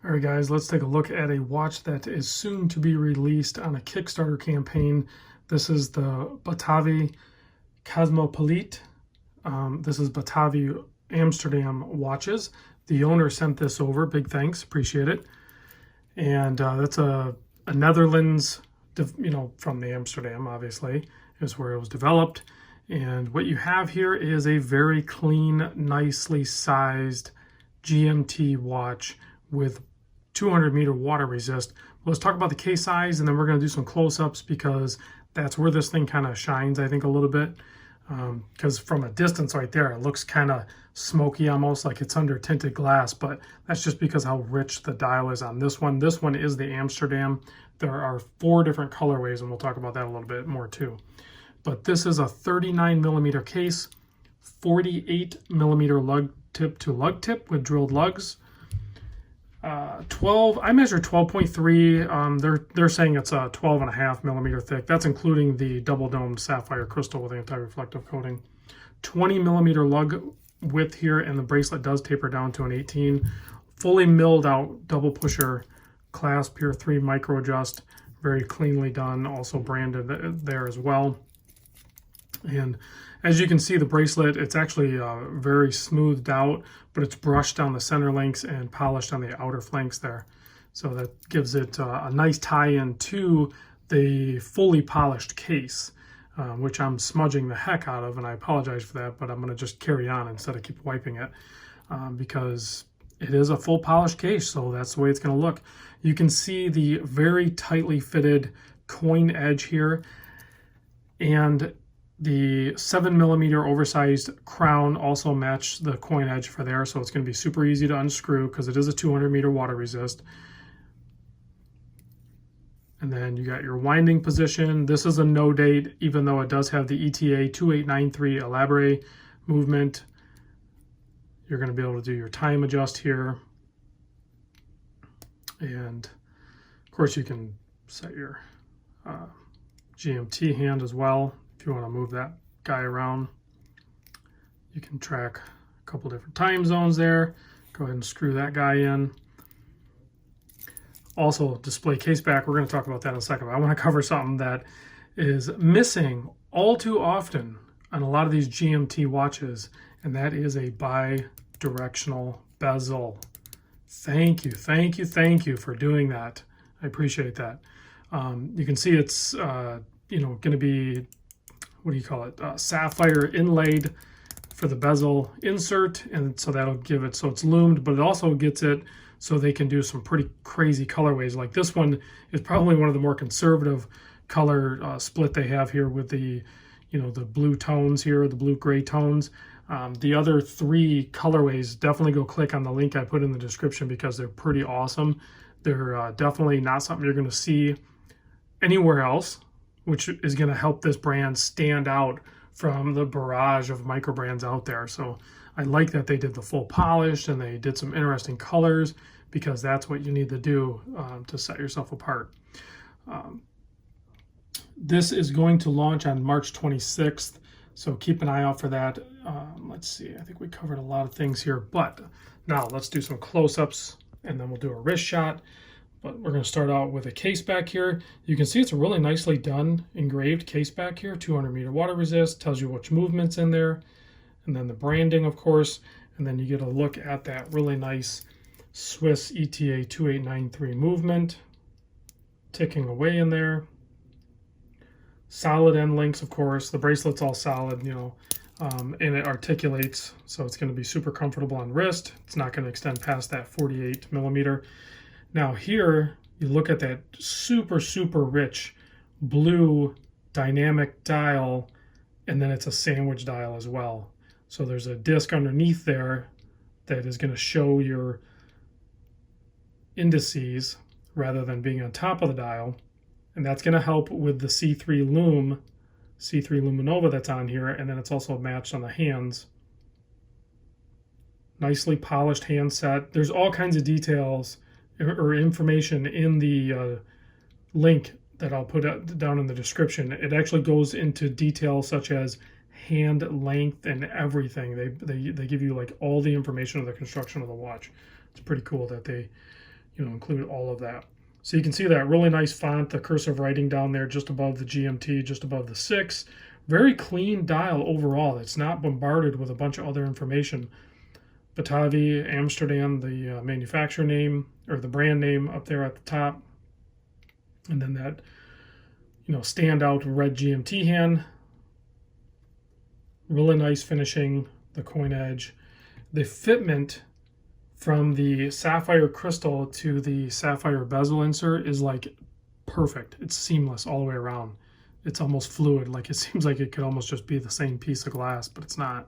All right, guys, let's take a look at a watch that is soon to be released on a Kickstarter campaign. This is the Batavi Kosmopoliet. This is Batavi Amsterdam watches. The owner sent this over. Big thanks, appreciate it. And that's a Netherlands, from the Amsterdam, obviously, is where it was developed. And what you have here is a very clean, nicely sized GMT watch with 200-meter water resist. Let's talk about the case size, and then we're going to do some close-ups because that's where this thing kind of shines, I think, a little bit. Because from a distance right there, it looks kind of smoky, almost like it's under tinted glass, but that's just because how rich the dial is on this one. This one is the Amsterdam. There are 4 different colorways, and we'll talk about that a little bit more too. But this is a 39-millimeter case, 48-millimeter lug tip to lug tip with drilled lugs. I measured 12.3. They're saying it's a 12.5 millimeter thick. That's including the double domed sapphire crystal with anti-reflective coating. 20 millimeter lug width here, and the bracelet does taper down to an 18. Fully milled out double pusher clasp here, 3 micro adjust, very cleanly done, also branded there as well. And as you can see, the bracelet, it's actually very smoothed out, but it's brushed down the center links and polished on the outer flanks there. So that gives it a nice tie-in to the fully polished case, which I'm smudging the heck out of, and I apologize for that, but I'm going to just carry on instead of keep wiping it because it is a full polished case, so that's the way it's going to look. You can see the very tightly fitted coin edge here, and the 7-millimeter oversized crown also matched the coin edge for there, so it's going to be super easy to unscrew because it is a 200-meter water resist. And then you got your winding position. This is a no date, even though it does have the ETA 2893 Elaborate movement. You're going to be able to do your time adjust here. And of course you can set your GMT hand as well. If you want to move that guy around, you can track a couple different time zones there. Go ahead and screw that guy in. Also, display case back. We're going to talk about that in a second. But I want to cover something that is missing all too often on a lot of these GMT watches, and that is a bi-directional bezel. Thank you, thank you, thank you for doing that. I appreciate that. You can see it's going to be, what do you call it, sapphire inlaid for the bezel insert, and so that'll give it so it's loomed, but it also gets it so they can do some pretty crazy colorways. Like this one is probably one of the more conservative color split they have here with the the blue tones here, the blue gray tones. The other 3 colorways, definitely go click on the link I put in the description because they're pretty awesome. They're definitely not something you're going to see anywhere else, which is going to help this brand stand out from the barrage of micro brands out there. So I like that they did the full polish and they did some interesting colors because that's what you need to do to set yourself apart. This is going to launch on March 26th, so keep an eye out for that. Let's see, I think we covered a lot of things here, but now let's do some close-ups and then we'll do a wrist shot. But we're going to start out with a case back here. You can see it's a really nicely done engraved case back here. 200-meter water resist, tells you which movement's in there. And then the branding, of course. And then you get a look at that really nice Swiss ETA 2893 movement ticking away in there. Solid end links, of course. The bracelet's all solid, and it articulates, so it's going to be super comfortable on wrist. It's not going to extend past that 48-millimeter. Now here, you look at that super, super rich blue dynamic dial, and then it's a sandwich dial as well. So there's a disc underneath there that is going to show your indices rather than being on top of the dial. And that's going to help with the C3 Luminova that's on here, and then it's also matched on the hands. Nicely polished handset. There's all kinds of details or information in the link that I'll put down in the description. It actually goes into detail such as hand length and everything. They give you like all the information of the construction of the watch. It's pretty cool that they include all of that. So you can see that really nice font, the cursive writing down there just above the GMT, just above the 6. Very clean dial overall. It's not bombarded with a bunch of other information. Batavi Amsterdam, the manufacturer name or the brand name up there at the top. And then that, standout red GMT hand. Really nice finishing, the coin edge. The fitment from the sapphire crystal to the sapphire bezel insert is like perfect. It's seamless all the way around. It's almost fluid. Like it seems like it could almost just be the same piece of glass, but it's not.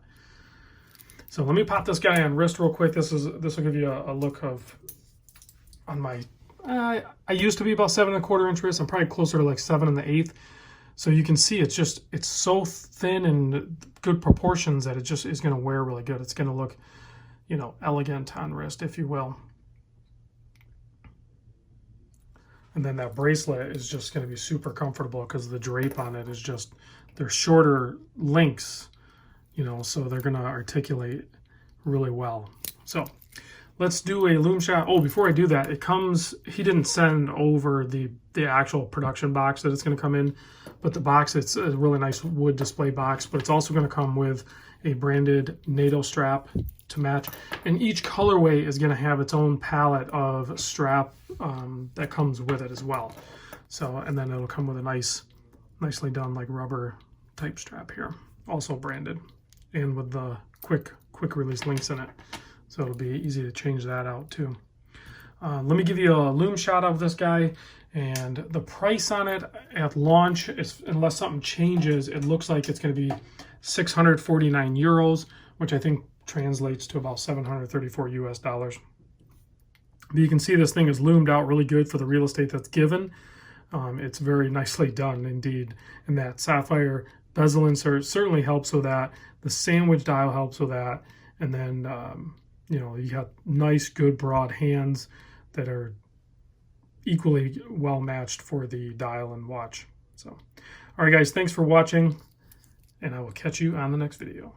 So let me pop this guy on wrist real quick. This will give you a look of on my. I used to be about 7 1/4 inch wrist. I'm probably closer to like 7 1/8. So you can see it's so thin and good proportions that it just is going to wear really good. It's going to look, elegant on wrist, if you will. And then that bracelet is just going to be super comfortable because the drape on it is just, they're shorter links, so they're going to articulate really well. So let's do a loom shot. Oh, before I do that, he didn't send over the actual production box that it's going to come in, but the box, it's a really nice wood display box, but it's also going to come with a branded NATO strap to match. And each colorway is going to have its own palette of strap that comes with it as well. So, and then it'll come with a nicely done like rubber type strap here, also branded, and with the quick release links in it. So it'll be easy to change that out too. Let me give you a loom shot of this guy, and the price on it at launch, unless something changes, it looks like it's going to be 649 euros, which I think translates to about 734 US dollars. But you can see this thing is loomed out really good for the real estate that's given. It's very nicely done indeed. And that sapphire bezel insert certainly helps with that. The sandwich dial helps with that. And then, you got nice, good, broad hands that are equally well matched for the dial and watch. So, all right, guys, thanks for watching, and I will catch you on the next video.